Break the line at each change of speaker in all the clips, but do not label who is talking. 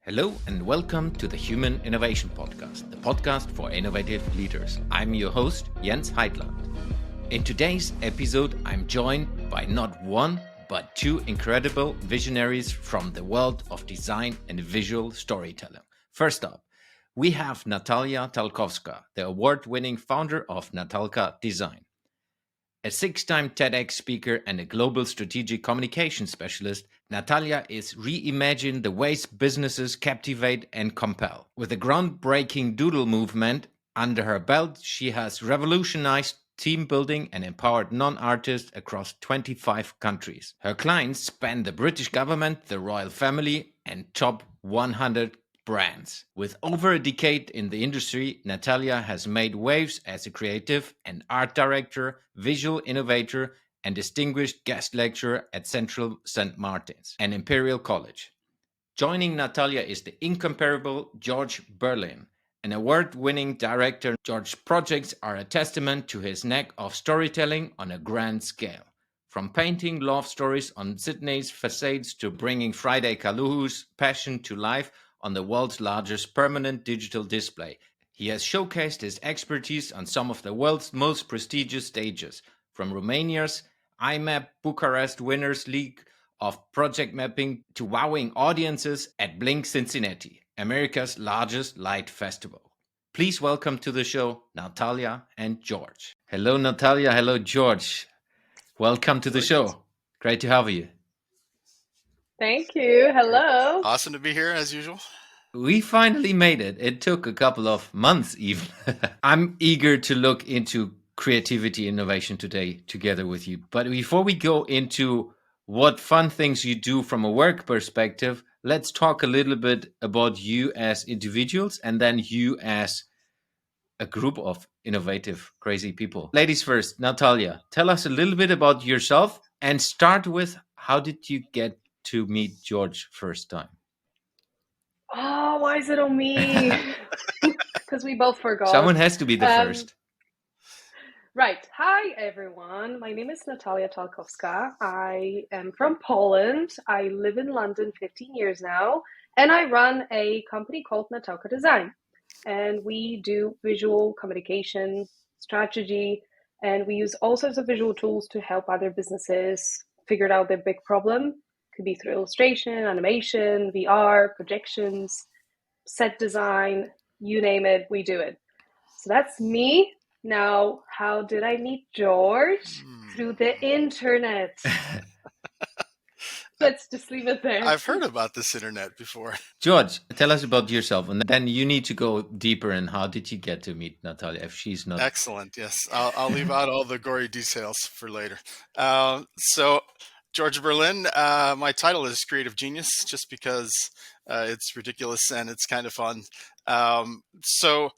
Hello and welcome to the Human Innovation Podcast, the podcast for innovative leaders. I'm your host, Jens Heitland. In today's episode, I'm joined by not one, but two incredible visionaries from the world of design and visual storytelling. First up, we have Natalia Talkowska, the award-winning founder of Natalka Design. A six-time TEDx speaker and a global strategic communication specialist, Natalia is reimagining the ways businesses captivate and compel. With a groundbreaking doodle movement under her belt, she has revolutionized team building and empowered non-artists across 25 countries. Her clients span the British government, the royal family, and top 100 brands. With over a decade in the industry, Natalia has made waves as a creative and art director, visual innovator, and distinguished guest lecturer at Central St. Martin's and Imperial College. Joining Natalia is the incomparable George Berlin, an award-winning director. George's projects are a testament to his knack of storytelling on a grand scale. From painting love stories on Sydney's facades to bringing Frida Kahlo's passion to life on the world's largest permanent digital display, he has showcased his expertise on some of the world's most prestigious stages, from Romania's iMapp Bucharest Winners League of project mapping to wowing audiences at BLINK Cincinnati, America's largest light festival. Please welcome to the show Natalia and George. Hello, Natalia. Hello, George. Welcome to the show. Great to have you.
Thank you. Hello.
Awesome to be here as usual.
We finally made it. It took a couple of months even. I'm eager to look into creativity innovation today together with you. But before we go into what fun things you do from a work perspective, let's talk a little bit about you as individuals and then you as a group of innovative, crazy people. Ladies first, Natalia, tell us a little bit about yourself and start with how did you get to meet George first time?
Oh, why is it on me? Because we both forgot.
Someone has to be the first.
Right. Hi, everyone. My name is Natalia Talkowska. I am from Poland. I live in London 15 years now, and I run a company called Natalka Design. And we do visual communication strategy, and we use all sorts of visual tools to help other businesses figure out their big problem. Could be through illustration, animation, VR, projections, set design, you name it, we do it. So that's me. Now, how did I meet George? Through the internet. Let's just leave it there.
I've heard about this internet before.
George, tell us about yourself, and then you need to go deeper in how did you get to meet Natalia if she's not...
Excellent. Yes, I'll leave out all the gory details for later. So, George Berlin, my title is Creative Genius, just because it's ridiculous and it's kind of fun. So,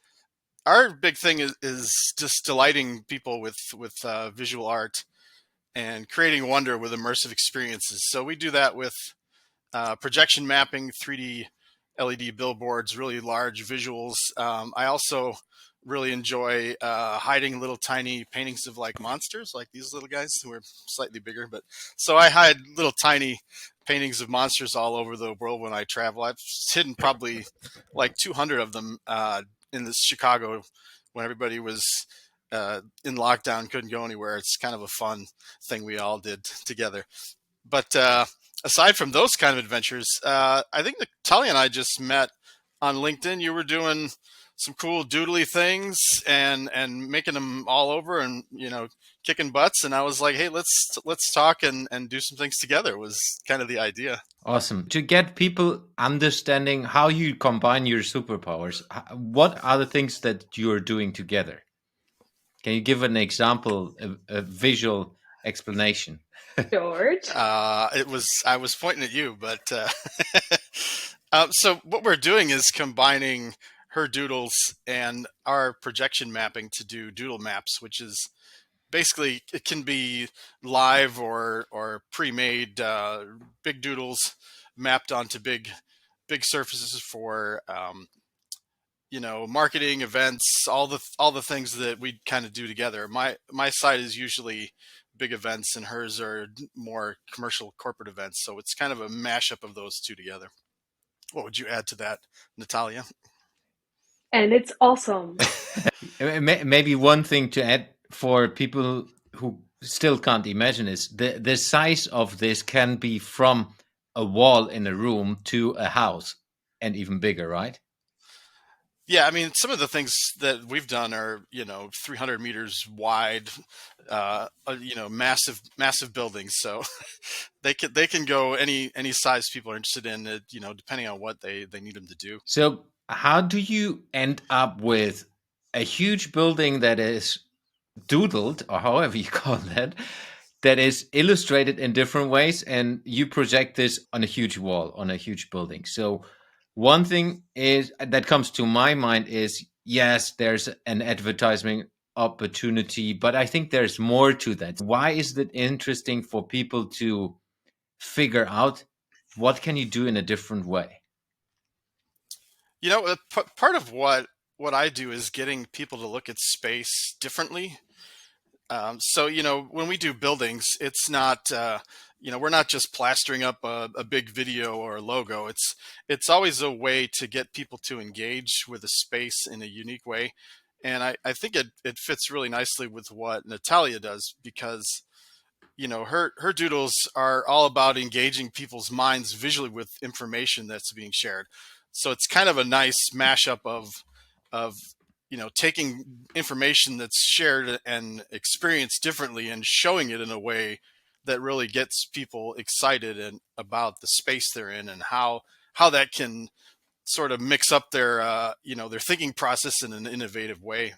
our big thing is just delighting people with visual art and creating wonder with immersive experiences. So we do that with projection mapping, 3D LED billboards, really large visuals. I also really enjoy hiding little tiny paintings of like monsters, like these little guys who are slightly bigger. But so I hide little tiny paintings of monsters all over the world when I travel. I've hidden probably like 200 of them in this Chicago when everybody was in lockdown, couldn't go anywhere. It's kind of a fun thing we all did together. But aside from those kind of adventures, I think Natalia and I just met on LinkedIn. You were doing some cool doodly things and making them all over and, you know, kicking butts. And I was like, hey, let's talk and do some things together was kind of the idea.
Awesome. To get people understanding how you combine your superpowers, what are the things that you're doing together? Can you give an example, a visual explanation?
George?
I was pointing at you, but so what we're doing is combining her doodles and our projection mapping to do doodle maps, which is basically, it can be live or pre-made big doodles mapped onto big surfaces for you know, marketing, events, all the things that we kind of do together. My side is usually big events and hers are more commercial corporate events. So it's kind of a mashup of those two together. What would you add to that, Natalia?
And it's awesome.
Maybe one thing to add for people who still can't imagine is the size of this can be from a wall in a room to a house and even bigger, right?
Yeah, I mean, some of the things that we've done are, 300 meters wide, massive buildings. So they can go any size people are interested in, depending on what they need them to do.
So how do you end up with a huge building that is doodled, or however you call that is illustrated in different ways, and you project this on a huge wall, on a huge building? So one thing is that comes to my mind is, yes, there's an advertising opportunity, but I think there's more to that. Why is it interesting for people to figure out what can you do in a different way?
Part of what I do is getting people to look at space differently. So, when we do buildings, it's not, we're not just plastering up a big video or a logo. It's always a way to get people to engage with a space in a unique way. And I think it fits really nicely with what Natalia does, because, her doodles are all about engaging people's minds visually with information that's being shared. So it's kind of a nice mashup of taking information that's shared and experienced differently and showing it in a way that really gets people excited and about the space they're in, and how that can sort of mix up their thinking process in an innovative way.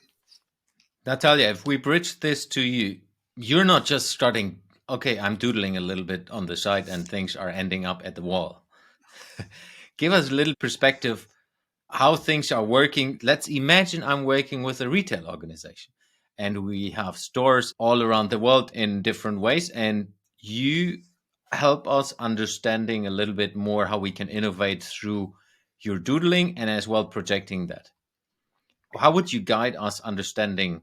Natalia, if we bridge this to you, you're not just starting, okay, I'm doodling a little bit on the side and things are ending up at the wall. Give us a little perspective how things are working. Let's imagine I'm working with a retail organization and we have stores all around the world in different ways, and you help us understanding a little bit more how we can innovate through your doodling and as well projecting that. How would you guide us understanding,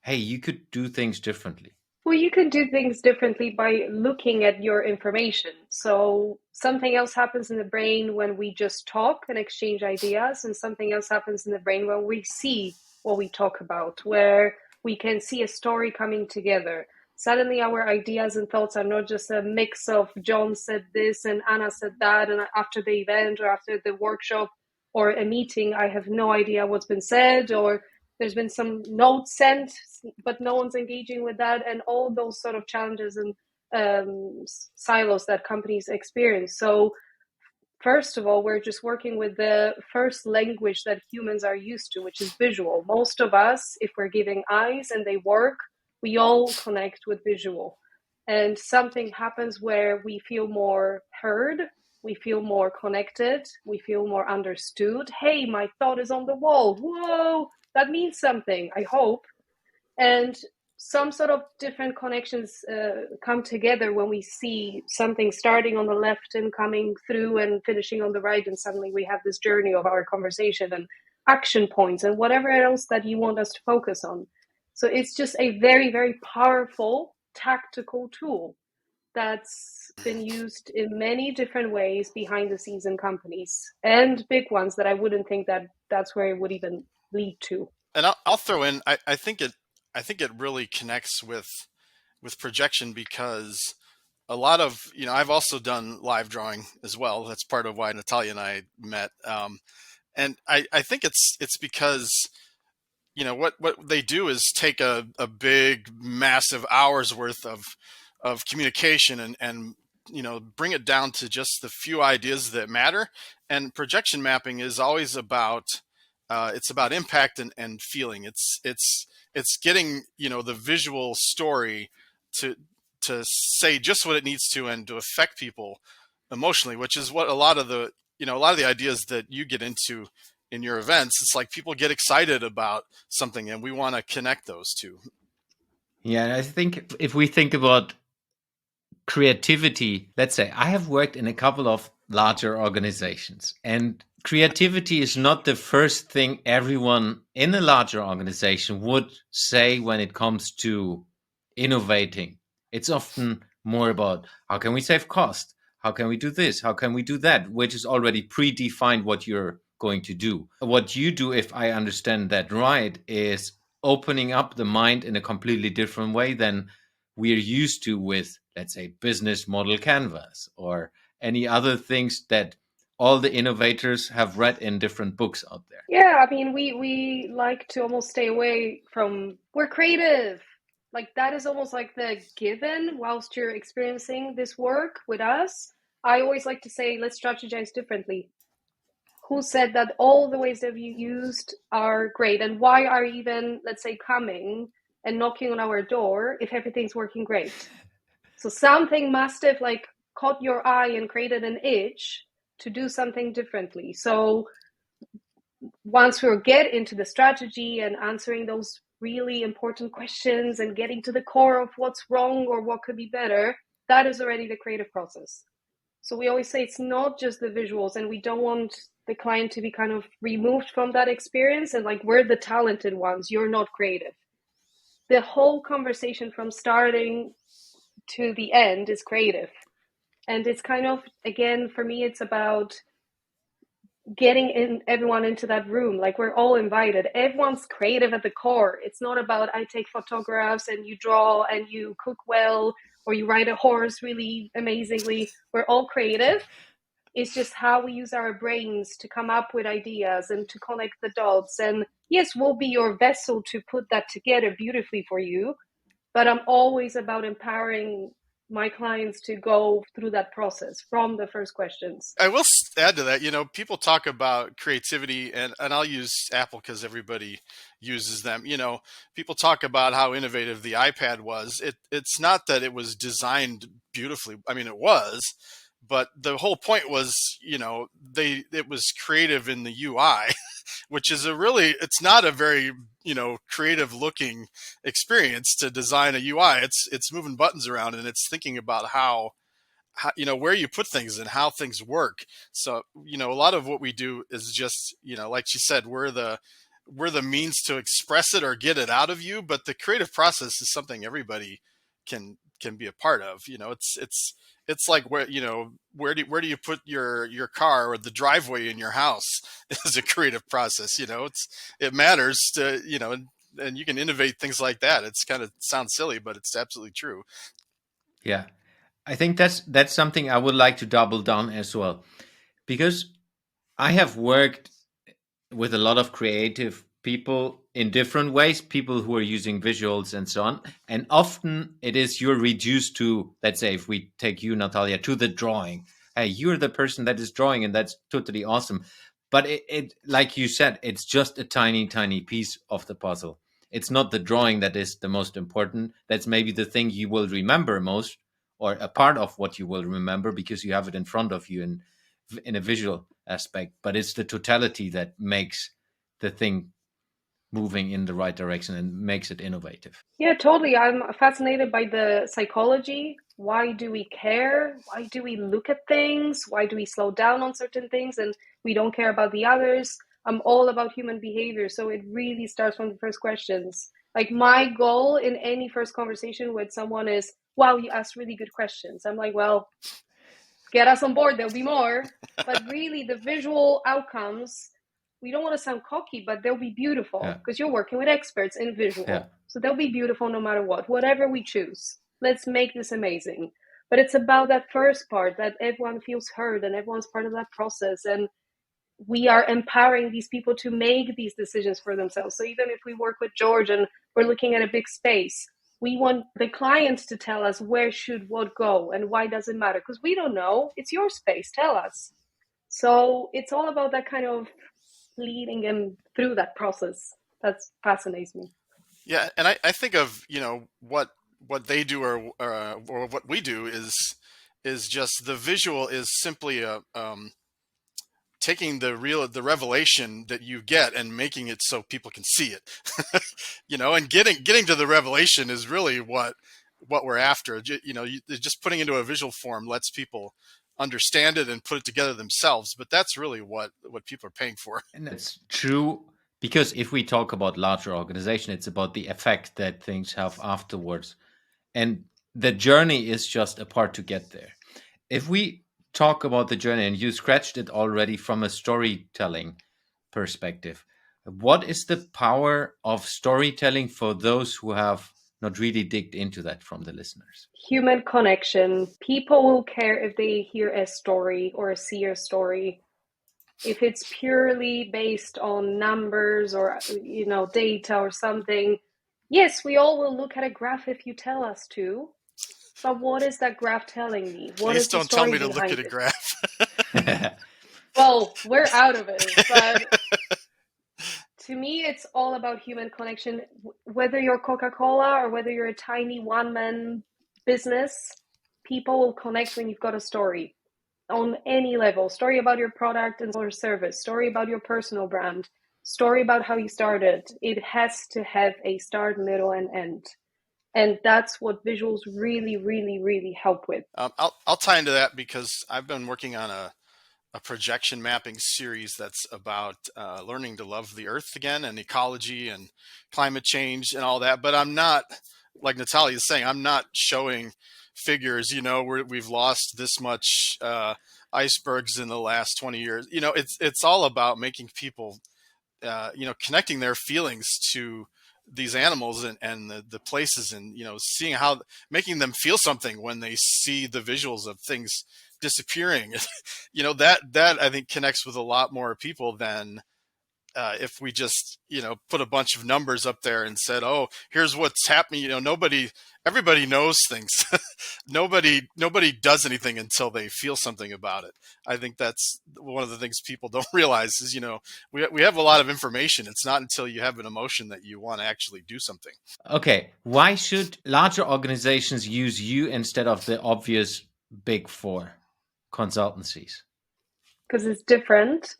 hey, you could do things differently?
Well, you can do things differently by looking at your information. So, something else happens in the brain when we just talk and exchange ideas, and something else happens in the brain when we see what we talk about, where we can see a story coming together. Suddenly, our ideas and thoughts are not just a mix of John said this and Anna said that, and after the event or after the workshop or a meeting, I have no idea what's been said, or there's been some notes sent, but no one's engaging with that, and all those sort of challenges and silos that companies experience. So first of all, we're just working with the first language that humans are used to, which is visual. Most of us, if we're giving eyes and they work, we all connect with visual. And something happens where we feel more heard, we feel more connected, we feel more understood. Hey, my thought is on the wall. Whoa, that means something, I hope. And some sort of different connections come together when we see something starting on the left and coming through and finishing on the right, and suddenly we have this journey of our conversation and action points and whatever else that you want us to focus on. So it's just a very, very powerful tactical tool that's been used in many different ways behind the scenes in companies and big ones that I wouldn't think that that's where it would even lead to.
And I'll throw in, I think it really connects with projection, because a lot of, I've also done live drawing as well. That's part of why Natalia and I met. And I think it's because, what they do is take a big, massive hours worth of communication, and bring it down to just the few ideas that matter. And projection mapping is always about, it's about impact and feeling. It's getting, the visual story to say just what it needs to, and to affect people emotionally, which is what a lot of the ideas that you get into in your events. It's like people get excited about something, and we want to connect those two.
Yeah, I think if we think about creativity, let's say I have worked in a couple of larger organizations, and creativity is not the first thing everyone in a larger organization would say when it comes to innovating. It's often more about how can we save cost? how can we do this? How can we do that? Which is already predefined what you're going to do. What you do, if I understand that right, is opening up the mind in a completely different way than we're used to with, let's say, business model canvas or any other things that all the innovators have read in different books out there.
Yeah, I mean, we like to almost stay away from, we're creative. Like that is almost like the given whilst you're experiencing this work with us. I always like to say, let's strategize differently. Who said that all the ways that you used are great? And why are you even, let's say, coming and knocking on our door if everything's working great? So something must have like caught your eye and created an itch to do something differently. So once we get into the strategy and answering those really important questions and getting to the core of what's wrong or what could be better, that is already the creative process. So we always say it's not just the visuals, and we don't want the client to be kind of removed from that experience and like, we're the talented ones, you're not creative. The whole conversation from starting to the end is creative. And it's kind of, again, for me, it's about getting everyone into that room. Like we're all invited. Everyone's creative at the core. It's not about I take photographs and you draw and you cook well or you ride a horse really amazingly. We're all creative. It's just how we use our brains to come up with ideas and to connect the dots. And yes, we'll be your vessel to put that together beautifully for you. But I'm always about empowering my clients to go through that process from the first questions.
I will add to that, people talk about creativity, and I'll use Apple because everybody uses them. People talk about how innovative the iPad was. It's not that it was designed beautifully. I mean, it was, but the whole point was, it was creative in the UI, which is it's not a very, creative looking experience to design a UI. It's moving buttons around and it's thinking about how where you put things and how things work. So, a lot of what we do is just, like she said, we're the means to express it or get it out of you. But the creative process is something everybody can be a part of. It's like where do you put your car or the driveway in your house is a creative process. It matters to, and you can innovate things like that. It's kind of sounds silly, but it's absolutely true.
Yeah. I think that's something I would like to double down as well, because I have worked with a lot of creative people in different ways, people who are using visuals and so on. And often it is you're reduced to, let's say, if we take you, Natalia, to the drawing. Hey, you're the person that is drawing, and that's totally awesome. But it like you said, it's just a tiny, tiny piece of the puzzle. It's not the drawing that is the most important. That's maybe the thing you will remember most, or a part of what you will remember because you have it in front of you in a visual aspect. But it's the totality that makes the thing moving in the right direction and makes it innovative.
Yeah, totally. I'm fascinated by the psychology. Why do we care? Why do we look at things? Why do we slow down on certain things and we don't care about the others? I'm all about human behavior. So it really starts from the first questions. Like my goal in any first conversation with someone is, wow, you asked really good questions. I'm like, well, get us on board. There'll be more. But really the visual outcomes, we don't want to sound cocky, but they'll be beautiful because you're working with experts in visual. Yeah. So they'll be beautiful no matter what, whatever we choose. Let's make this amazing. But it's about that first part, that everyone feels heard and everyone's part of that process. And we are empowering these people to make these decisions for themselves. So even if we work with George and we're looking at a big space, we want the client to tell us where should what go and why does it matter? Because we don't know. It's your space. Tell us. So it's all about that kind of leading them through that process. That fascinates me.
Yeah, and I think of what they do or what we do is just the visual is simply a taking the revelation that you get and making it so people can see it. And getting to the revelation is really what we're after. Just putting into a visual form lets people understand it and put it together themselves, but that's really what people are paying for.
And that's true, because if we talk about larger organization, it's about the effect that things have afterwards, and the journey is just a part to get there. If we talk about the journey, and you scratched it already from a storytelling perspective. What is the power of storytelling for those who have not really digged into that from the listeners?
Human connection. People will care if they hear a story or see a story. If it's purely based on numbers or data or something, yes, we all will look at a graph if you tell us to. But what is that graph telling me? What
Please
is the
don't tell
story
me to look
behind
at a
it?
graph.
Well, we're out of it, but to me, it's all about human connection. Whether you're Coca-Cola or whether you're a tiny one-man business, people will connect when you've got a story on any level. Story about your product and or service, story about your personal brand, story about how you started. It has to have a start, middle, and end. And that's what visuals really, really, really help with.
I'll tie into that because I've been working on a projection mapping series that's about learning to love the earth again and ecology and climate change and all that. But I'm not, like Natalia is saying, I'm not showing figures, we've lost this much icebergs in the last 20 years. It's all about making people, connecting their feelings to these animals and the places, and seeing how, making them feel something when they see the visuals of things disappearing. That I think connects with a lot more people than if we just put a bunch of numbers up there and said, oh, here's what's happening. Everybody knows things. nobody does anything until they feel something about it. I think that's one of the things people don't realize is, we have a lot of information. It's not until you have an emotion that you want to actually do something.
Okay, why should larger organizations use you instead of the obvious big four consultancies?
Because it's different.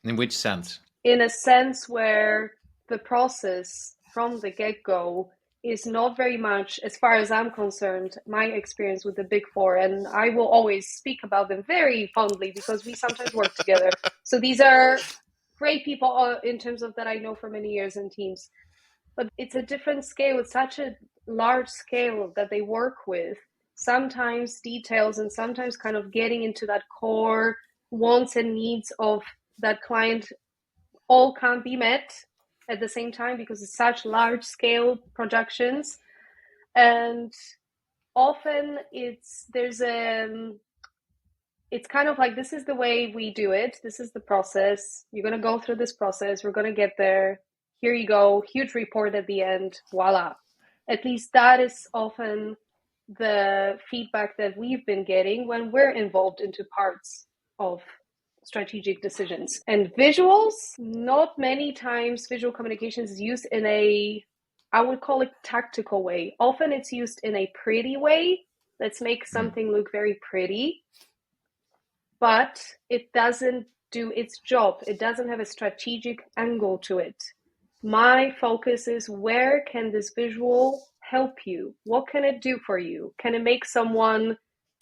In which sense?
In a sense where the process from the get-go is not very much, as far as I'm concerned, my experience with the big four, and I will always speak about them very fondly because we sometimes work together. So these are great people in terms of that I know for many years in teams. But it's a different scale. It's such a large scale that they work with. Sometimes details and sometimes kind of getting into that core wants and needs of that client all can't be met at the same time because it's such large scale productions. And often it's kind of like, this is the way we do it, this is the process, you're going to go through this process, we're going to get there, here you go, huge report at the end, voila. At least that is often the feedback that we've been getting when we're involved into parts of strategic decisions. And visuals, not many times visual communication is used in I would call it tactical way. Often it's used in a pretty way. Let's make something look very pretty, but it doesn't do its job. It doesn't have a strategic angle to it. My focus is, where can this visual help you? What can it do for you? Can it make someone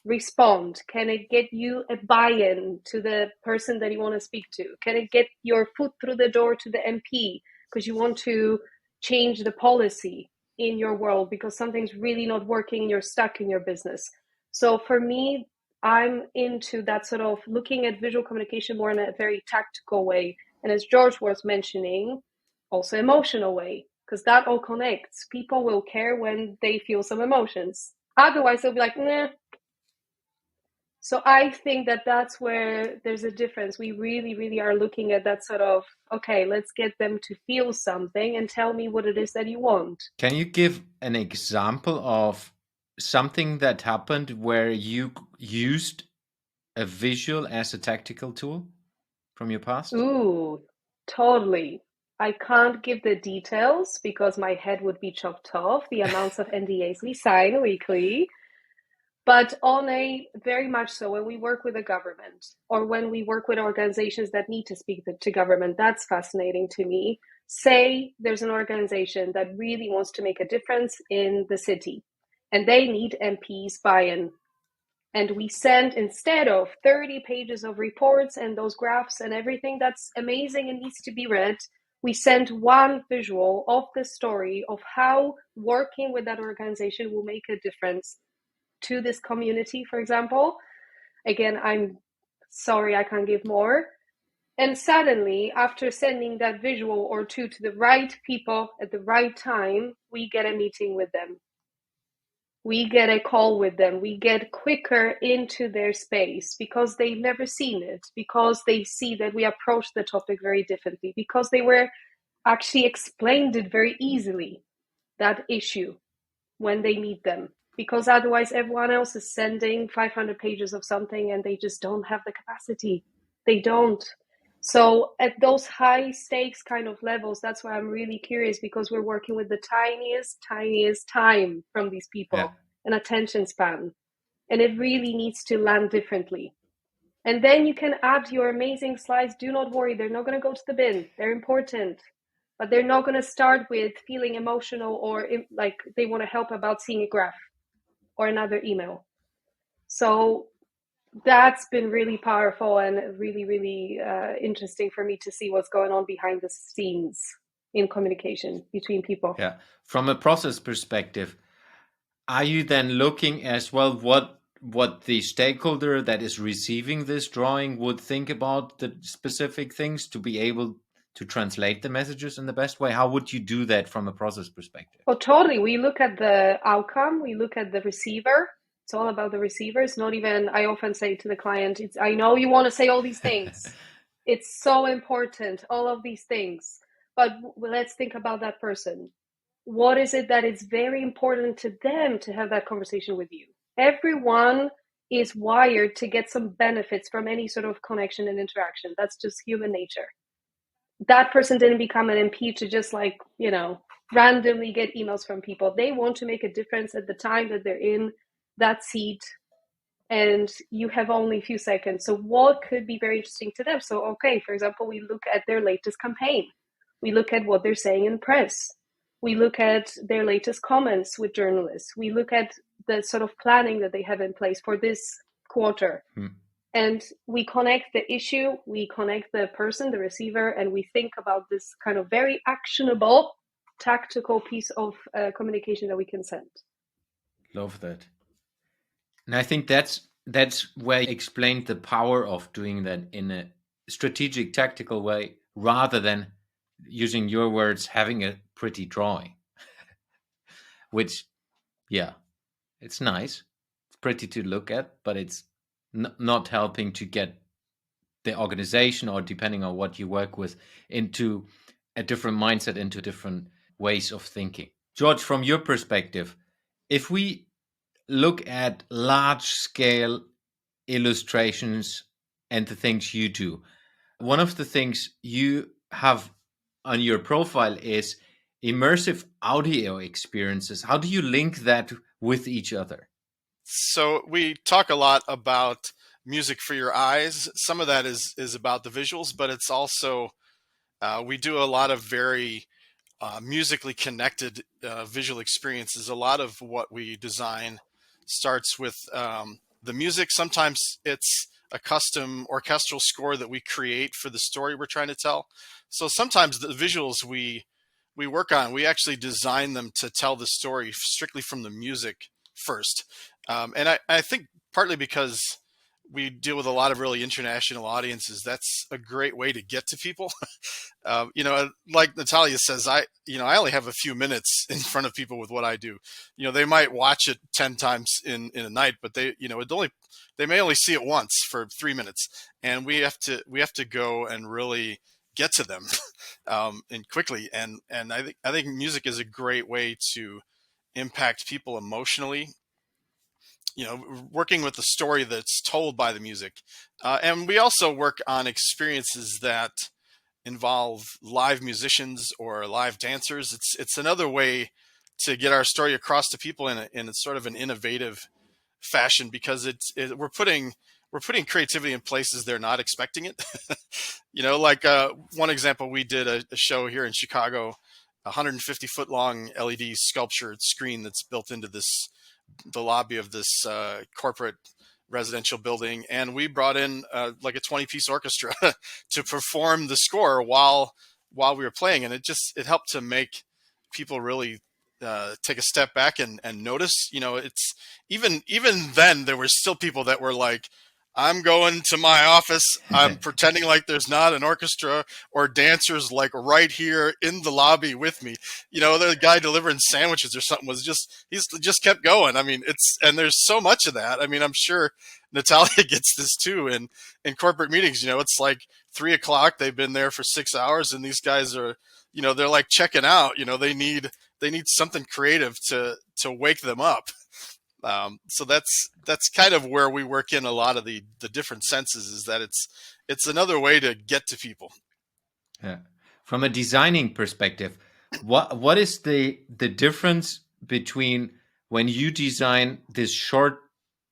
respond? Can it get you a buy-in to the person that you want to speak to? Can it get your foot through the door to the MP because you want to change the policy in your world because something's really not working, you're stuck in your business? So for me, I'm into that sort of looking at visual communication more in a very tactical way. And as George was mentioning, also emotional way, because that all connects. People will care when they feel some emotions. Otherwise, they'll be like, nah. So I think that that's where there's a difference. We really, really are looking at that sort of, okay, let's get them to feel something and tell me what it is that you want.
Can you give an example of something that happened where you used a visual as a tactical tool from your past?
Ooh, totally. I can't give the details because my head would be chopped off, the amounts of NDAs we sign weekly. But on a very much so, when we work with the government or when we work with organizations that need to speak to government, that's fascinating to me. Say there's an organization that really wants to make a difference in the city and they need MPs buy-in. And we send, instead of 30 pages of reports and those graphs and everything that's amazing and needs to be read, we send one visual of the story of how working with that organization will make a difference to this community, for example. Again, I'm sorry, I can't give more. And suddenly, after sending that visual or two to the right people at the right time, we get a meeting with them. We get a call with them. We get quicker into their space because they've never seen it, because they see that we approach the topic very differently, because they were actually explained it very easily, that issue, when they meet them. Because otherwise, everyone else is sending 500 pages of something and they just don't have the capacity. They don't. So at those high stakes kind of levels, that's why I'm really curious, because we're working with the tiniest time from these
Yeah.
people, an attention span. And it really needs to land differently. And then you can add your amazing slides. Do not worry, they're not going to go to the bin. They're important, but they're not going to start with feeling emotional or like they want to help about seeing a graph or another email. So that's been really powerful and really, really interesting for me to see what's going on behind the scenes in communication between people.
Yeah. From a process perspective, are you then looking as well what the stakeholder that is receiving this drawing would think about the specific things to be able to translate the messages in the best way? How would you do that from a process perspective?
Oh, totally. We look at the outcome. We look at the receiver. It's all about the receiver. It's not even, I often say to the client, I know you want to say all these things. It's so important, all of these things. But let's think about that person. What is it that is very important to them to have that conversation with you? Everyone is wired to get some benefits from any sort of connection and interaction. That's just human nature. That person didn't become an MP to just randomly get emails from people. They want to make a difference at the time that they're in that seat, and you have only a few seconds. So what could be very interesting to them? So, okay, for example, we look at their latest campaign. We look at what they're saying in press. We look at their latest comments with journalists. We look at the sort of planning that they have in place for this quarter. And we connect the issue, we connect the person, the receiver, and we think about this kind of very actionable, tactical piece of communication that we can send.
Love that. And I think that's where you explained the power of doing that in a strategic, tactical way, rather than using your words, having a pretty drawing. Which, yeah, it's nice. It's pretty to look at, but it's not helping to get the organization, or depending on what you work with, into a different mindset, into different ways of thinking. George, from your perspective, if we look at large scale illustrations and the things you do, one of the things you have on your profile is immersive audio experiences. How do you link that with each other?
So we talk a lot about music for your eyes. Some of that is about the visuals, but it's also we do a lot of very musically connected visual experiences. A lot of what we design starts with the music. Sometimes it's a custom orchestral score that we create for the story we're trying to tell. So sometimes the visuals we work on, we actually design them to tell the story strictly from the music first. And I think partly because we deal with a lot of really international audiences, that's a great way to get to people. Like Natalia says, I only have a few minutes in front of people with what I do. They might watch it 10 times in a night, but they may only see it once for 3 minutes, and we have to go and really get to them and quickly. And I think music is a great way to impact people emotionally. Working with the story that's told by the music. And we also work on experiences that involve live musicians or live dancers. It's another way to get our story across to people in a sort of an innovative fashion, because we're putting creativity in places they're not expecting it. Like one example, we did a show here in Chicago, 150-foot long LED sculptured screen that's built into the lobby of this corporate residential building, and we brought in like a 20-piece orchestra to perform the score while we were playing, and it helped to make people really take a step back and notice. It's even then there were still people that were like, I'm going to my office. I'm pretending like there's not an orchestra or dancers like right here in the lobby with me. The guy delivering sandwiches or something he's just kept going. I mean, and there's so much of that. I mean, I'm sure Natalia gets this too in corporate meetings. It's like 3:00. They've been there for 6 hours and these guys are, they're like checking out. They need something creative to wake them up. So that's kind of where we work in a lot of the different senses, is that it's another way to get to people.
Yeah. From a designing perspective, what is the difference between when you design this short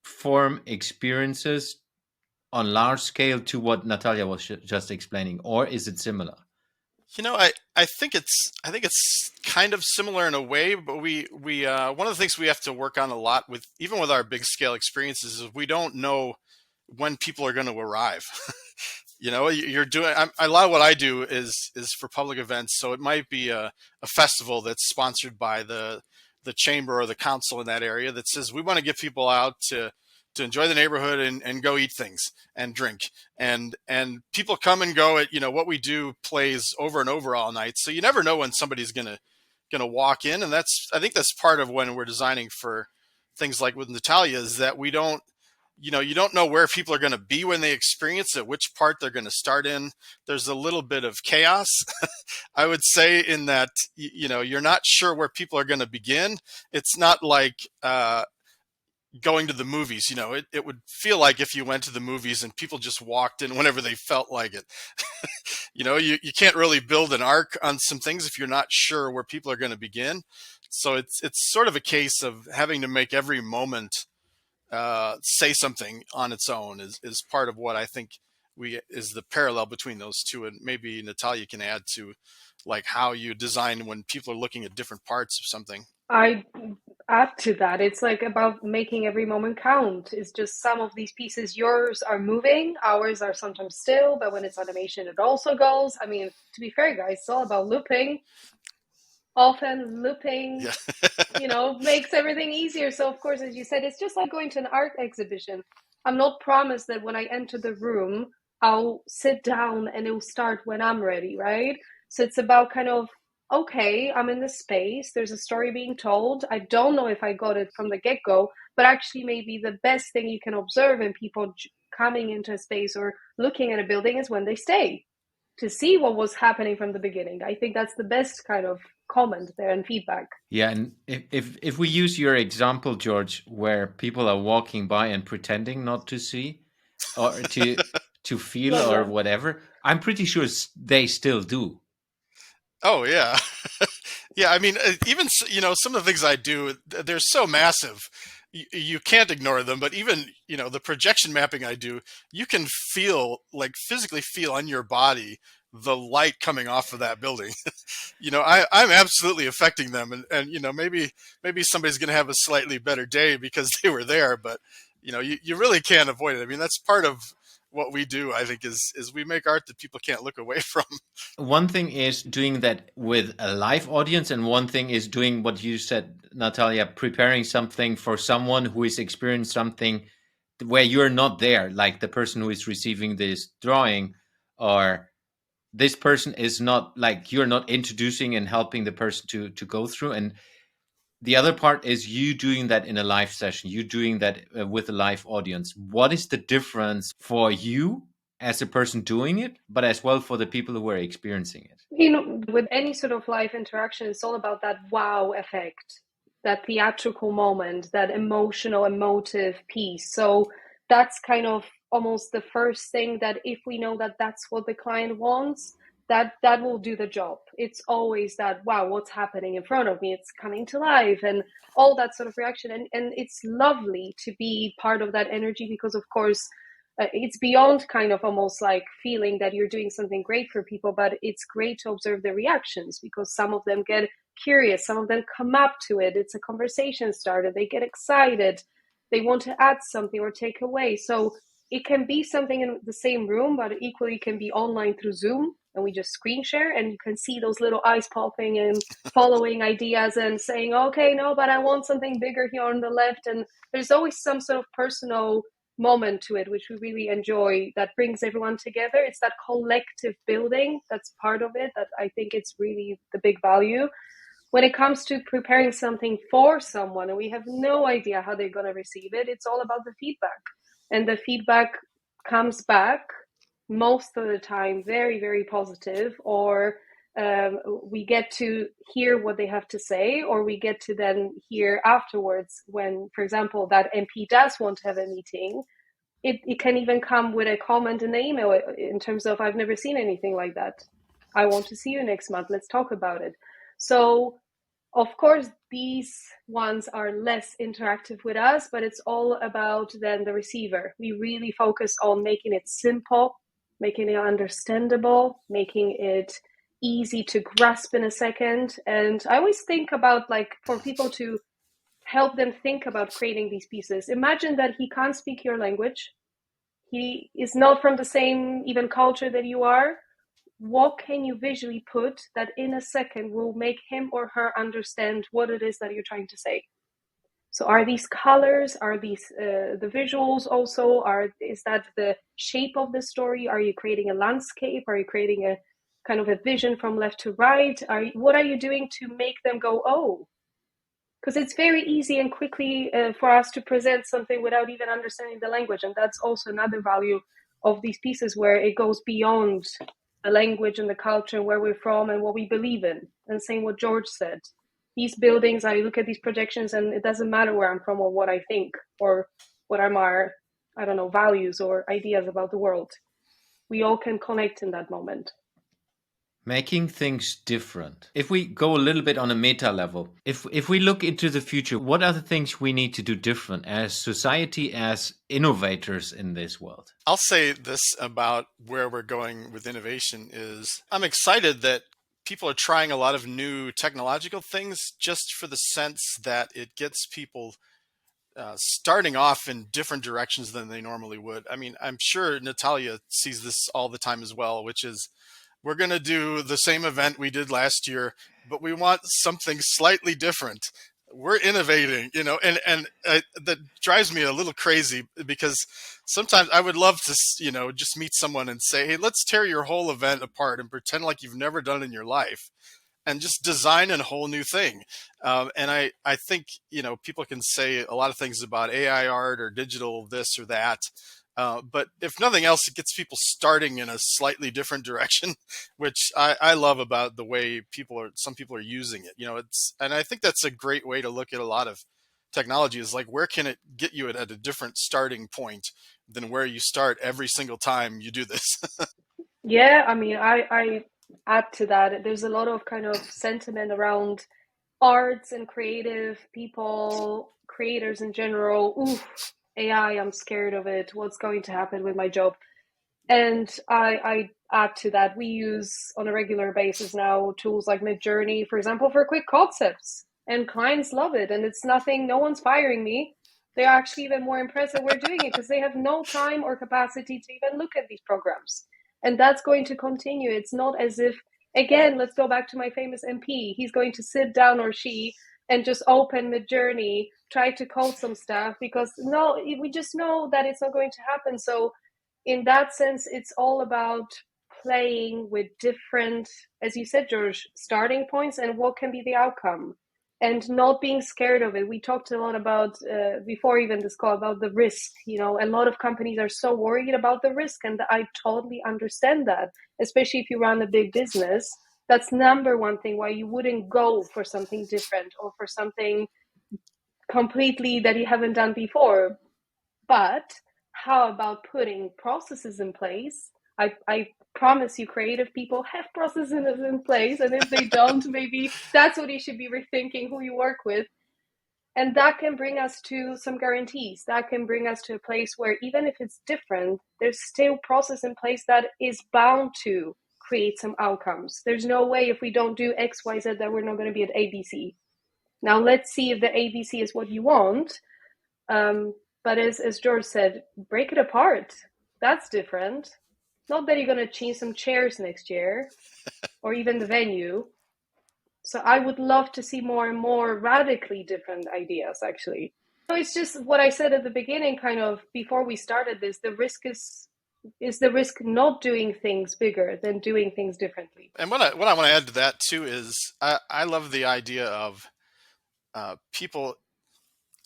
form experiences on large scale to what Natalia was just explaining, or is it similar?
I think it's kind of similar in a way, but we one of the things we have to work on a lot with, even with our big scale experiences, is we don't know when people are going to arrive. You're doing a lot of what I do is for public events. So it might be a festival that's sponsored by the chamber or the council in that area that says we want to get people out to enjoy the neighborhood and go eat things and drink, and people come and go. At what we do plays over and over all night, so you never know when somebody's gonna walk in. And I think that's part of when we're designing for things like with Natalia, is that we don't you don't know where people are going to be when they experience it, which part they're going to start in. There's a little bit of chaos, I would say, in that you're not sure where people are going to begin. It's not like going to the movies. It would feel like if you went to the movies and people just walked in whenever they felt like it. You can't really build an arc on some things if you're not sure where people are going to begin. So it's sort of a case of having to make every moment say something on its own is part of what I think is the parallel between those two. And maybe Natalia can add to like how you design when people are looking at different parts of something.
I add to that. It's like about making every moment count. It's just some of these pieces, yours are moving, ours are sometimes still, but when it's animation, it also goes. I mean, to be fair, guys, it's all about looping. Often looping,
Yeah.
makes everything easier. So of course, as you said, it's just like going to an art exhibition. I'm not promised that when I enter the room, I'll sit down and it'll start when I'm ready, right? So it's about kind of, okay, I'm in this space, there's a story being told. I don't know if I got it from the get-go, but actually maybe the best thing you can observe in people coming into a space or looking at a building is when they stay to see what was happening from the beginning. I think that's the best kind of comment there and feedback.
Yeah, and if we use your example, George, where people are walking by and pretending not to see or to feel
Love
or
that.
whatever, I'm pretty sure they still do.
Oh yeah. Yeah, I mean, even some of the things I do, they're so massive, you can't ignore them. But even the projection mapping I do, you can physically feel on your body the light coming off of that building. I'm absolutely affecting them, and maybe somebody's going to have a slightly better day because they were there. But you really can't avoid it. I mean, that's part of what we do, I think, is we make art that people can't look away from.
One thing is doing that with a live audience, and one thing is doing what you said, Natalia, preparing something for someone who is experiencing something where you're not there, like the person who is receiving this drawing, or this person is not, like, you're not introducing and helping the person to go through. And the other part is you doing that in a live session, you doing that with a live audience. What is the difference for you as a person doing it, but as well for the people who are experiencing it?
With any sort of live interaction, it's all about that wow effect, that theatrical moment, that emotive piece. So that's kind of almost the first thing, that if we know that that's what the client wants, that will do the job. It's always that, wow, what's happening in front of me? It's coming to life and all that sort of reaction. And it's lovely to be part of that energy, because of course, it's beyond kind of almost like feeling that you're doing something great for people, but it's great to observe their reactions, because some of them get curious, some of them come up to it, it's a conversation starter, they get excited, they want to add something or take away. So it can be something in the same room, but equally can be online through Zoom, and we just screen share, and you can see those little eyes popping and following ideas and saying, okay, no, but I want something bigger here on the left. And there's always some sort of personal moment to it, which we really enjoy, that brings everyone together. It's that collective building that's part of it that I think it's really the big value. When it comes to preparing something for someone and we have no idea how they're going to receive it, it's all about the feedback. And the feedback comes back most of the time very, very positive, or we get to hear what they have to say, or we get to then hear afterwards when, for example, that MP does want to have a meeting. It can even come with a comment in the email in terms of, I've never seen anything like that. I want to see you next month. Let's talk about it. So, of course, these ones are less interactive with us, but it's all about then the receiver. We really focus on making it simple, making it understandable, making it easy to grasp in a second. And I always think about, like, for people to help them think about creating these pieces. Imagine that he can't speak your language. He is not from the same even culture that you are. What can you visually put that in a second will make him or her understand what it is that you're trying to say? So are these colors, are these the visuals also, is that the shape of the story? Are you creating a landscape? Are you creating a kind of a vision from left to right? What are you doing to make them go, oh? Because it's very easy and quickly for us to present something without even understanding the language. And that's also another value of these pieces, where it goes beyond the language and the culture and where we're from and what we believe in. And saying what George said, these buildings, I look at these projections and it doesn't matter where I'm from or what I think or what are my, I don't know, values or ideas about the world. We all can connect in that moment.
Making things different. If we go a little bit on a meta level, if we look into the future, what are the things we need to do different as society, as innovators in this world?
I'll say this about where we're going with innovation is I'm excited that people are trying a lot of new technological things just for the sense that it gets people starting off in different directions than they normally would. I mean, I'm sure Natalia sees this all the time as well, which is we're going to do the same event we did last year, but we want something slightly different. We're innovating, and that drives me a little crazy because sometimes I would love to, just meet someone and say, hey, let's tear your whole event apart and pretend like you've never done it in your life and just design a whole new thing. And I think, people can say a lot of things about AI art or digital this or that. But if nothing else, it gets people starting in a slightly different direction, which I love about the way some people are using it. And I think that's a great way to look at a lot of technology, is like, where can it get you at a different starting point than where you start every single time you do this?
Yeah, I mean, I add to that. There's a lot of kind of sentiment around arts and creative people, creators in general. Ooh, AI, I'm scared of it. What's going to happen with my job? And I add to that. We use on a regular basis now tools like Midjourney, for example, for quick concepts. And clients love it. And it's nothing, no one's firing me. They're actually even more impressed that we're doing it because they have no time or capacity to even look at these programs. And that's going to continue. It's not as if, again, let's go back to my famous MP. He's going to sit down, or she, and just open Midjourney, try to code some stuff, because no, we just know that it's not going to happen. So in that sense, it's all about playing with different, as you said, George, starting points and what can be the outcome, and not being scared of it. We talked a lot about, before even this call, about the risk. A lot of companies are so worried about the risk, and I totally understand that, especially if you run a big business. That's number one thing why you wouldn't go for something different or for something completely that you haven't done before. But how about putting processes in place? I promise you, creative people have processes in place. And if they don't, maybe that's what you should be rethinking, who you work with. And that can bring us to some guarantees. That can bring us to a place where even if it's different, there's still process in place that is bound to create some outcomes. There's no way if we don't do X, Y, Z that we're not going to be at ABC. Now let's see if the ABC is what you want. But as George said, break it apart. That's different. Not that you're going to change some chairs next year or even the venue. So I would love to see more and more radically different ideas, actually. it's just what I said at the beginning, kind of before we started this. The risk is the risk not doing things bigger than doing things differently.
And what I want to add to that too is I love the idea of people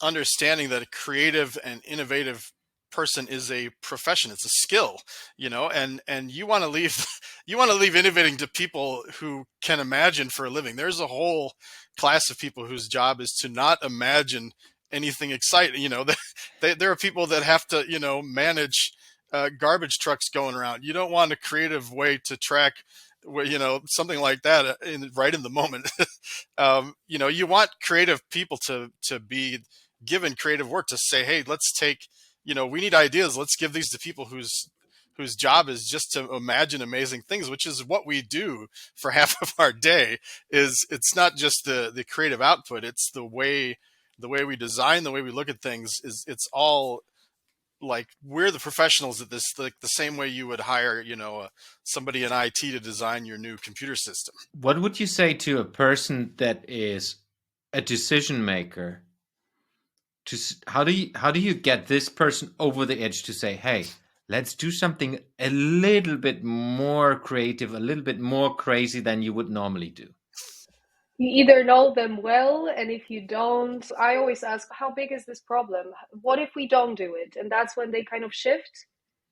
understanding that a creative and innovative person is a profession. It's a skill, and you want to leave you want to leave innovating to people who can imagine for a living. There's a whole class of people whose job is to not imagine anything exciting. There are people that have to manage garbage trucks going around. You don't want a creative way to track something like that right in the moment. You want creative people to be given creative work, to say, hey, let's take, we need ideas. Let's give these to people whose job is just to imagine amazing things, which is what we do for half of our day. It's not just the creative output. It's the way we design, the way we look at things. It's all like, we're the professionals at this, like the same way you would hire, somebody in IT to design your new computer system.
What would you say to a person that is a decision maker? How do you get this person over the edge to say, hey, let's do something a little bit more creative, a little bit more crazy than you would normally do?
You either know them well, and if you don't, I always ask, how big is this problem? What if we don't do it? And that's when they kind of shift.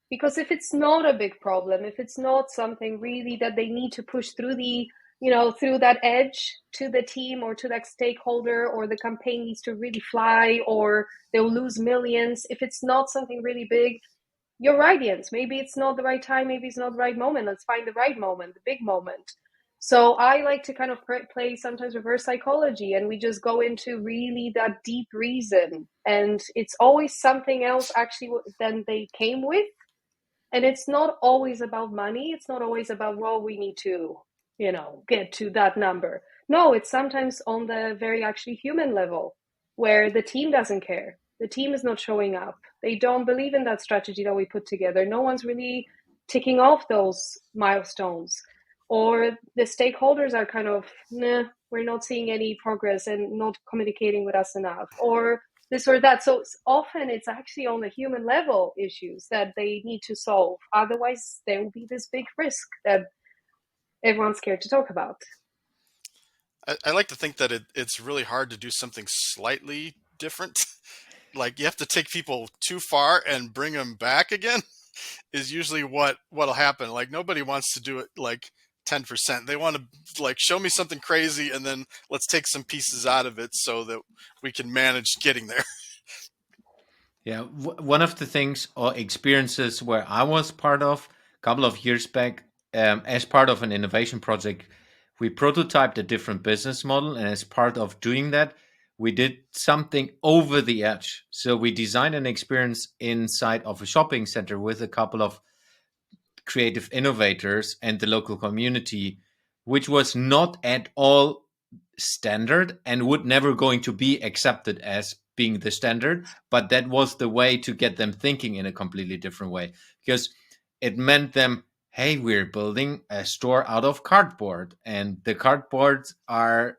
Because if it's not a big problem, if it's not something really that they need to push through through that edge to the team or to that stakeholder, or the campaign needs to really fly, or they'll lose millions. If it's not something really big, you're right, Jens. Maybe it's not the right time. Maybe it's not the right moment. Let's find the right moment, the big moment. So I like to kind of play sometimes reverse psychology, and we just go into really that deep reason. And it's always something else actually than they came with. And it's not always about money. It's not always about, well, we need to, get to that number. No, it's sometimes on the very actually human level, where the team doesn't care. The team is not showing up. They don't believe in that strategy that we put together. No one's really ticking off those milestones. Or the stakeholders are kind of, nah, we're not seeing any progress and not communicating with us enough. Or this or that. So often it's actually on the human level issues that they need to solve. Otherwise, there will be this big risk that everyone's scared to talk about.
I like to think that it's really hard to do something slightly different. Like, you have to take people too far and bring them back again is usually what'll happen. Like, nobody wants to do it like 10%. They want to, like, show me something crazy and then let's take some pieces out of it so that we can manage getting there.
Yeah, one of the things or experiences where I was part of a couple of years back, as part of an innovation project, we prototyped a different business model, and as part of doing that, we did something over the edge. So we designed an experience inside of a shopping center with a couple of creative innovators and the local community, which was not at all standard and would never going to be accepted as being the standard, but that was the way to get them thinking in a completely different way, because it meant them, hey, we're building a store out of cardboard, and the cardboards are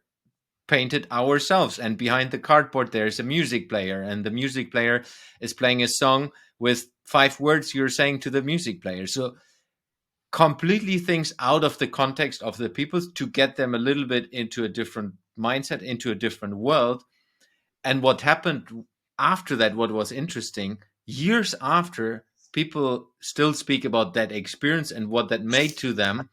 painted ourselves, and behind the cardboard there's a music player, and the music player is playing a song with 5 words you're saying to the music player. So completely things out of the context of the people to get them a little bit into a different mindset, into a different world. And what happened after that, what was interesting, years after, people still speak about that experience and what that made to them,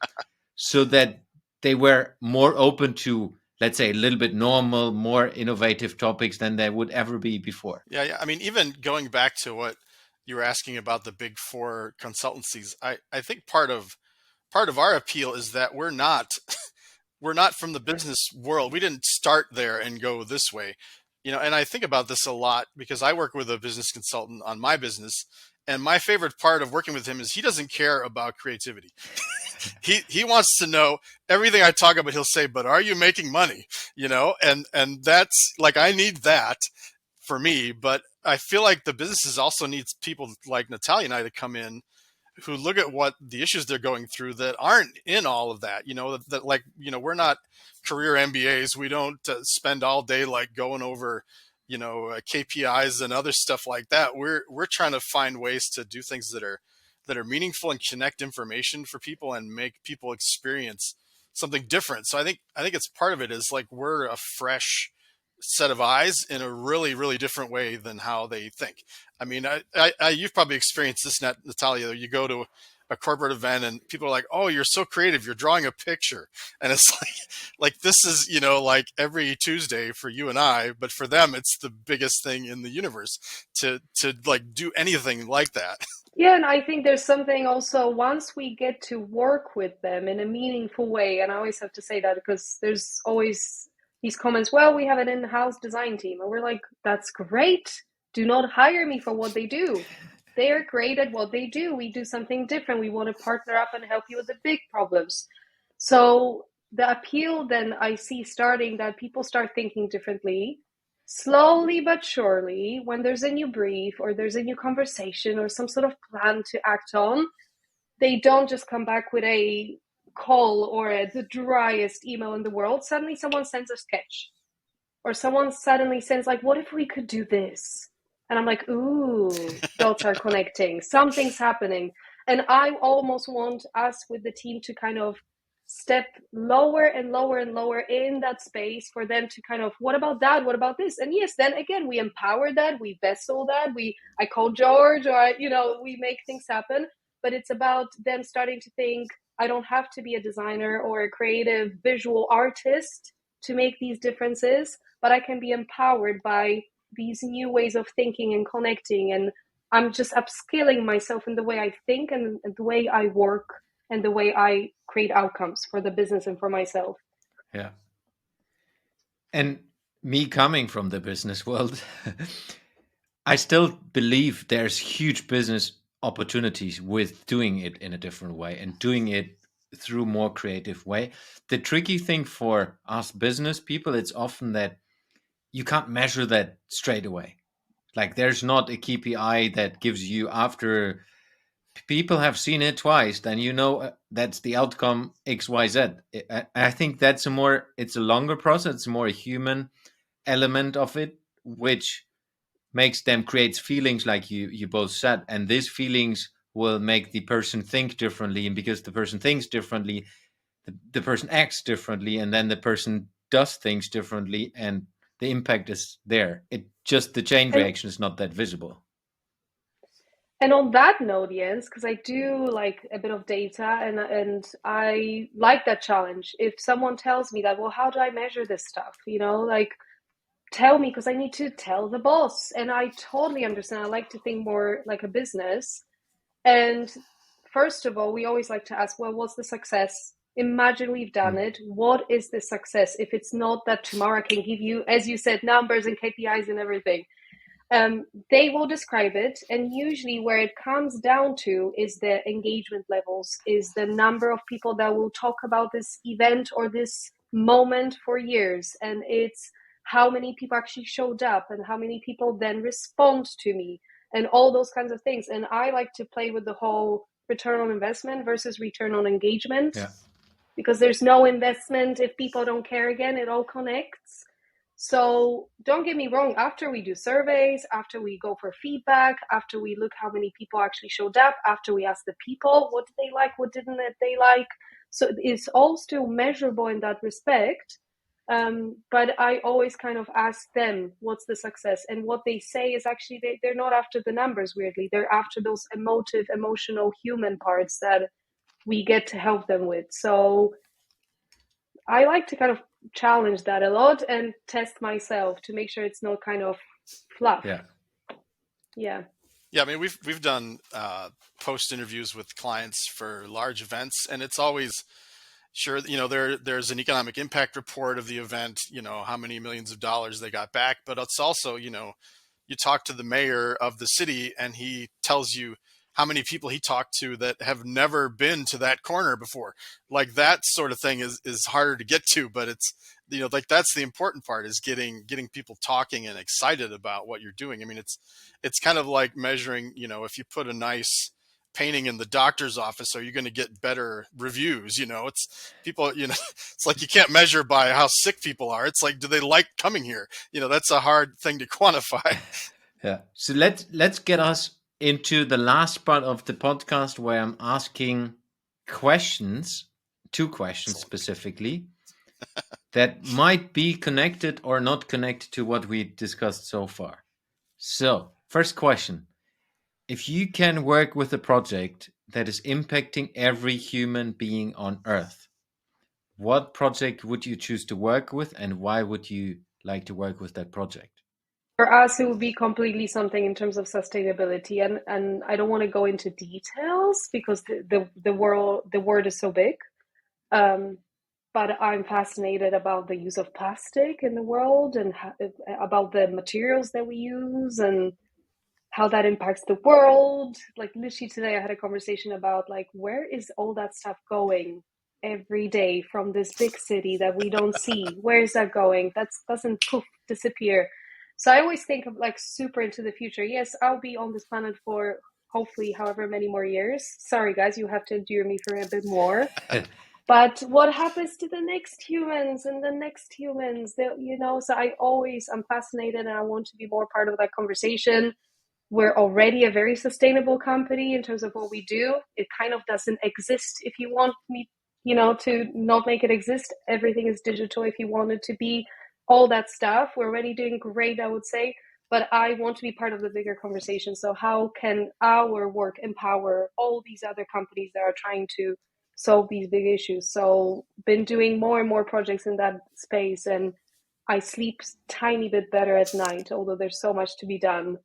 so that they were more open to, let's say, a little bit normal, more innovative topics than they would ever be before.
Yeah. I mean, even going back to what you were asking about the big 4 consultancies, I think part of our appeal is that we're not from the business world. We didn't start there and go this way. And I think about this a lot because I work with a business consultant on my business, and my favorite part of working with him is he doesn't care about creativity. He wants to know everything I talk about. He'll say, but are you making money? And that's like, I need that for me, but I feel like the businesses also needs people like Natalia and I to come in who look at what the issues they're going through that aren't in all of that, that we're not career MBAs. We don't spend all day like going over, KPIs and other stuff like that. We're trying to find ways to do things that are meaningful and connect information for people and make people experience something different. So I think it's part of it is like we're a fresh set of eyes in a really, really different way than how they think. I mean, you've probably experienced this, Natalia. You go to a corporate event and people are like, "Oh, you're so creative. You're drawing a picture," and it's like this is like every Tuesday for you and I, but for them, it's the biggest thing in the universe to like do anything like that.
Yeah, and I think there's something also once we get to work with them in a meaningful way, and I always have to say that because there's always these comments, well, we have an in-house design team, and we're like, that's great. Do not hire me for what they do. They are great at what they do. We do something different. We want to partner up and help you with the big problems. So the appeal then I see starting that people start thinking differently slowly but surely. When there's a new brief or there's a new conversation or some sort of plan to act on, they don't just come back with a call or the driest email in the world. Suddenly someone sends a sketch or someone suddenly sends like, what if we could do this? And I'm like, ooh, dots are connecting, something's happening. And I almost want us with the team to kind of step lower and lower and lower in that space for them to kind of, what about that, what about this? And yes, then again, we empower that, we vessel that, I call George, or we make things happen. But it's about them starting to think, I don't have to be a designer or a creative visual artist to make these differences, but I can be empowered by these new ways of thinking and connecting. And I'm just upskilling myself in the way I think and the way I work and the way I create outcomes for the business and for myself.
Yeah. And me coming from the business world, I still believe there's huge business opportunities with doing it in a different way and doing it through more creative way. The tricky thing for us business people, it's often that you can't measure that straight away. Like there's not a KPI that gives you after people have seen it twice, then that's the outcome XYZ. I think that's it's a longer process. It's a more human element of it, which makes them creates feelings like you both said, and these feelings will make the person think differently, and because the person thinks differently, the person acts differently, and then the person does things differently, and the impact is there. It just the chain reaction is not that visible.
And on that note, Jens, because I do like a bit of data and I like that challenge. If someone tells me that, well, how do I measure this stuff? Like tell me, because I need to tell the boss. And I totally understand. I like to think more like a business. And first of all, we always like to ask, well, what's the success? Imagine we've done it. What is the success? If it's not that tomorrow I can give you, as you said, numbers and KPIs and everything. They will describe it, and usually where it comes down to is the engagement levels, is the number of people that will talk about this event or this moment for years, and it's how many people actually showed up and how many people then respond to me and all those kinds of things. And I like to play with the whole return on investment versus return on engagement, because there's no investment if people don't care. Again, it all connects. So don't get me wrong, after we do surveys, after we go for feedback, after we look how many people actually showed up, after we ask the people, what did they like, what didn't they like? So it's all still measurable in that respect. But I always kind of ask them, what's the success? And what they say is actually, they're not after the numbers, weirdly. They're after those emotional, human parts that we get to help them with. So I like to kind of challenge that a lot and test myself to make sure it's not kind of fluff. Yeah.
I mean, we've done post interviews with clients for large events, and it's always sure, there's an economic impact report of the event, how many millions of dollars they got back, but it's also, you talk to the mayor of the city and he tells you how many people he talked to that have never been to that corner before. Like that sort of thing is harder to get to, but it's, like that's the important part, is getting people talking and excited about what you're doing. I mean, it's kind of like measuring, if you put a nice painting in the doctor's office, are you going to get better reviews? It's people, It's like you can't measure by how sick people are. It's like, do they like coming here? That's a hard thing to quantify.
Yeah. So let's get us into the last part of the podcast where I'm asking questions, two questions
Excellent.
specifically, that might be connected or not connected to what we discussed so far. So, first question. If you can work with a project that is impacting every human being on Earth, what project would you choose to work with, and why would you like to work with that project?
For us, it would be completely something in terms of sustainability, and I don't want to go into details because the word is so big. But I'm fascinated about the use of plastic in the world and about the materials that we use and how that impacts the world. Like literally today, I had a conversation about like where is all that stuff going every day from this big city that we don't see? Where is that going? That doesn't poof disappear. So I always think of like super into the future. Yes, I'll be on this planet for hopefully however many more years. Sorry guys, you have to endure me for a bit more. But what happens to the next humans and the next humans? So I'm fascinated and I want to be more part of that conversation. We're already a very sustainable company in terms of what we do. It kind of doesn't exist if you want me, to not make it exist. Everything is digital if you want it to be. All that stuff. We're already doing great, I would say. But I want to be part of the bigger conversation. So how can our work empower all these other companies that are trying to solve these big issues? So been doing more and more projects in that space, and I sleep tiny bit better at night, although there's so much to be done.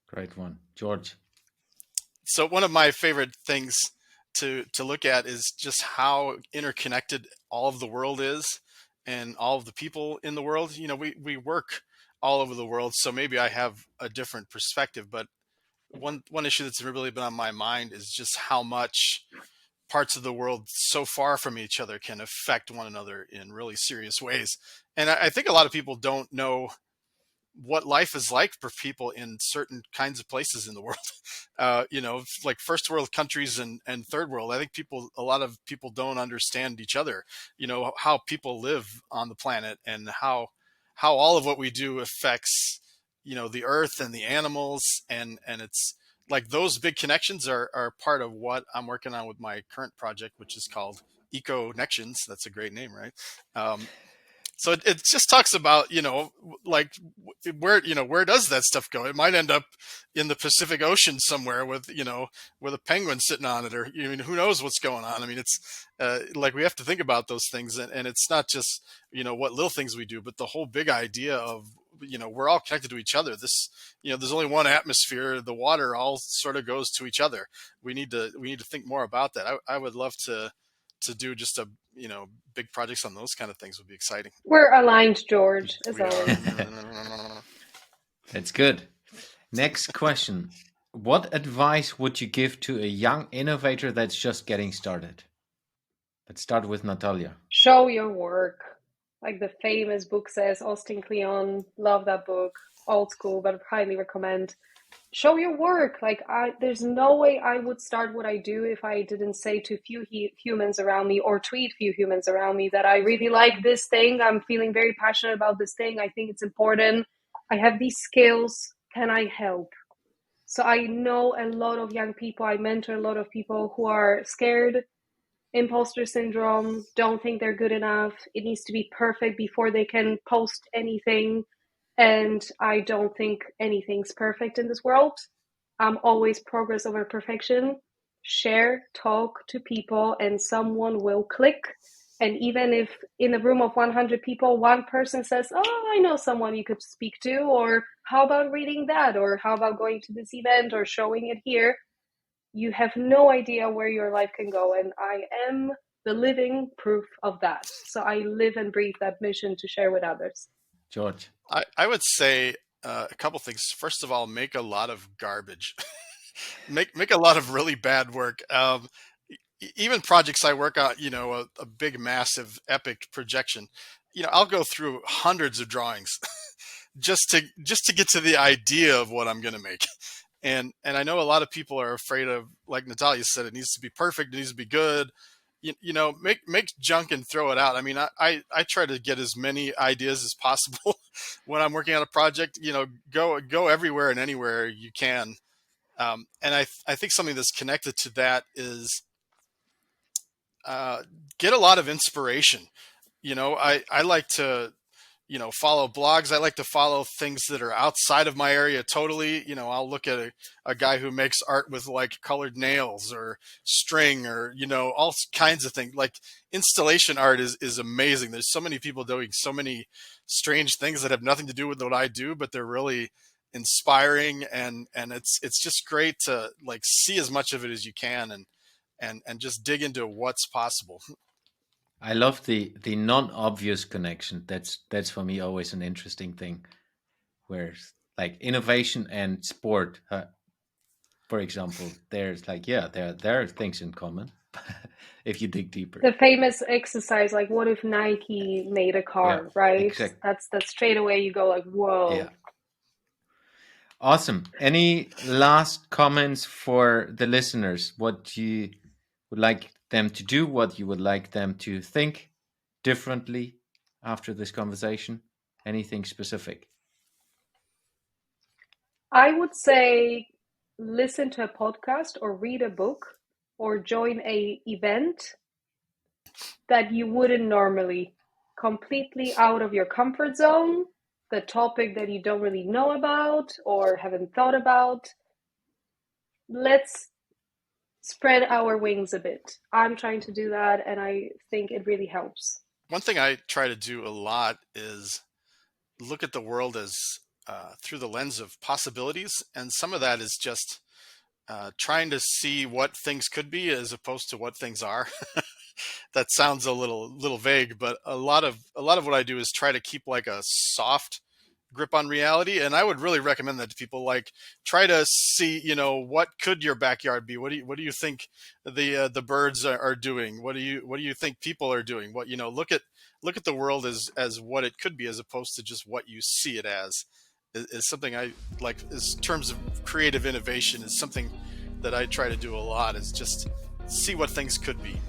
Great one. George.
So one of my favorite things to look at is just how interconnected all of the world is and all of the people in the world. We work all over the world, so maybe I have a different perspective, but one issue that's really been on my mind is just how much parts of the world so far from each other can affect one another in really serious ways. And I think a lot of people don't know what life is like for people in certain kinds of places in the world. Like first world countries and third world. I think a lot of people don't understand each other, how people live on the planet and how all of what we do affects, the earth and the animals. And it's like those big connections are part of what I'm working on with my current project, which is called Eco Connections. That's a great name, right? So it just talks about, like where does that stuff go? It might end up in the Pacific Ocean somewhere with, with a penguin sitting on it, or who knows what's going on. I mean, it's like we have to think about those things, and it's not just, what little things we do, but the whole big idea of, we're all connected to each other. This, there's only one atmosphere. The water all sort of goes to each other. We need to think more about that. I would love to do just a, big projects on those kind of things would be exciting.
We're aligned, George, as always.
That's good. Next question. What advice would you give to a young innovator that's just getting started? Let's start with Natalia.
Show your work. Like the famous book says, Austin Kleon, love that book. Old school, but highly recommend. Show your work. Like there's no way I would start what I do if I didn't say to few humans around me or tweet few humans around me that I really like this thing. I'm feeling very passionate about this thing. I think it's important. I have these skills. Can I help? So I know a lot of young people. I mentor a lot of people who are scared, imposter syndrome, don't think they're good enough. It needs to be perfect before they can post anything. And I don't think anything's perfect in this world. I'm always progress over perfection. Share, talk to people, and someone will click. And even if in a room of 100 people, one person says, oh, I know someone you could speak to, or how about reading that, or how about going to this event or showing it here, you have no idea where your life can go. And I am the living proof of that. So I live and breathe that mission to share with others.
George.
I would say a couple things. First of all, make a lot of garbage. make a lot of really bad work. Even projects I work on, a big, massive, epic projection, I'll go through hundreds of drawings just to get to the idea of what I'm going to make. And I know a lot of people are afraid of, like Natalia said, it needs to be perfect, it needs to be good. make junk and throw it out. I mean, I try to get as many ideas as possible when I'm working on a project. Go everywhere and anywhere you can. And I think something that's connected to that is get a lot of inspiration. I like to follow blogs. I like to follow things that are outside of my area totally. I'll look at a guy who makes art with like colored nails or string or, all kinds of things. Like installation art is amazing. There's so many people doing so many strange things that have nothing to do with what I do, but they're really inspiring. And it's just great to like see as much of it as you can and just dig into what's possible.
I love the non-obvious connection. That's for me always an interesting thing, where like innovation and sport, for example, there's like there are things in common if you dig deeper.
The famous exercise, like what if Nike made a car, right?
Exactly.
That's straight away you go like, whoa.
Yeah. Awesome. Any last comments for the listeners? What you would like them to do? What you would like them to think differently after this conversation? Anything specific?
I would say listen to a podcast or read a book or join a event that you wouldn't normally, completely out of your comfort zone, the topic that you don't really know about or haven't thought about. Let's spread our wings a bit. I'm trying to do that, and I think it really helps.
One thing I try to do a lot is look at the world as through the lens of possibilities, and some of that is just trying to see what things could be as opposed to what things are. That sounds a little vague, but a lot of what I do is try to keep like a soft grip on reality. And I would really recommend that to people. Like, try to see, what could your backyard be? What do you think the birds are doing? What do you think people are doing? What, look at the world as what it could be, as opposed to just what you see it as. Is something I like. Is terms of creative innovation is something that I try to do a lot. Is just see what things could be.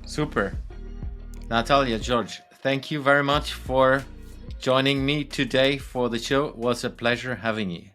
Super. Natalia, George, thank you very much for joining me today for the show. It was a pleasure having you.